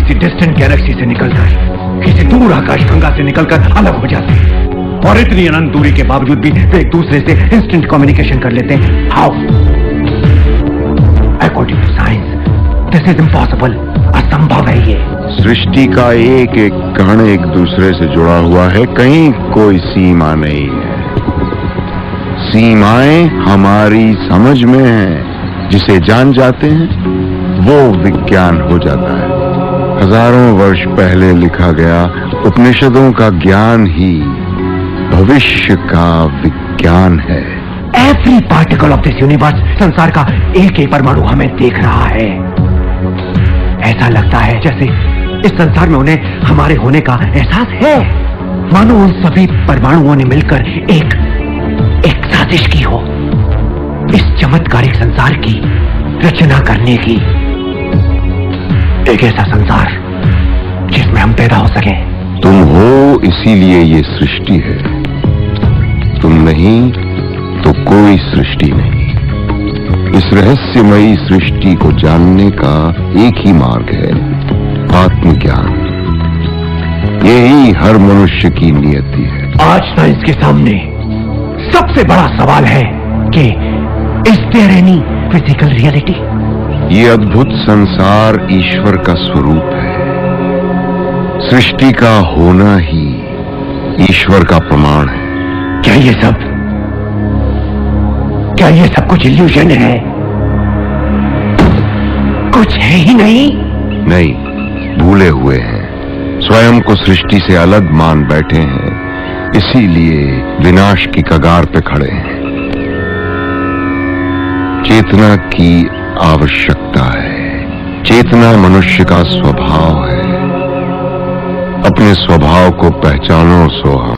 किसी distant Galaxy से निकलकर, किसी दूर आकाशगंगा से निकलकर अलग हो जाते हैं, और इतनी अनंत दूरी के बावजूद भी वे एक दूसरे से इंस्टेंट कम्युनिकेशन कर लेते हैं। How? According to science this is impossible, असंभव है ये। सृष्टि का एक एक कण एक दूसरे से जुड़ा हुआ है, कहीं कोई सीमा नहीं है। सीमाएं हमारी समझ में हैं, जिसे जान जाते हैं वो विज्ञान हो जाता है। हजारों वर्ष पहले लिखा गया उपनिषदों का ज्ञान ही भविष्य का विज्ञान है। Every particle of this universe, संसार का एक ही परमाणु हमें देख रहा है। ऐसा लगता है जैसे इस संसार में उन्हें हमारे होने का एहसास है, मानो उन सभी परमाणुओं ने मिलकर एक साजिश की हो, इस चमत्कारिक संसार की रचना करने की। एक ऐसा संसार जिसमें हम पैदा हो सके। तुम हो, इसीलिए ये सृष्टि है। तुम नहीं तो कोई सृष्टि नहीं। इस रहस्यमयी सृष्टि को जानने का एक ही मार्ग है, आत्मज्ञान। यही हर मनुष्य की नियति है। आज साइंस के सामने सबसे बड़ा सवाल है कि is there any physical reality? ये अद्भुत संसार ईश्वर का स्वरूप है। सृष्टि का होना ही ईश्वर का प्रमाण है। क्या ये सब कुछ इल्यूजन है? कुछ है ही नहीं? नहीं, भूले हुए हैं, स्वयं को सृष्टि से अलग मान बैठे हैं, इसीलिए विनाश की कगार पे खड़े हैं। चेतना की आवश्यकता है। चेतना मनुष्य का स्वभाव है। अपने स्वभाव को पहचानो सो हम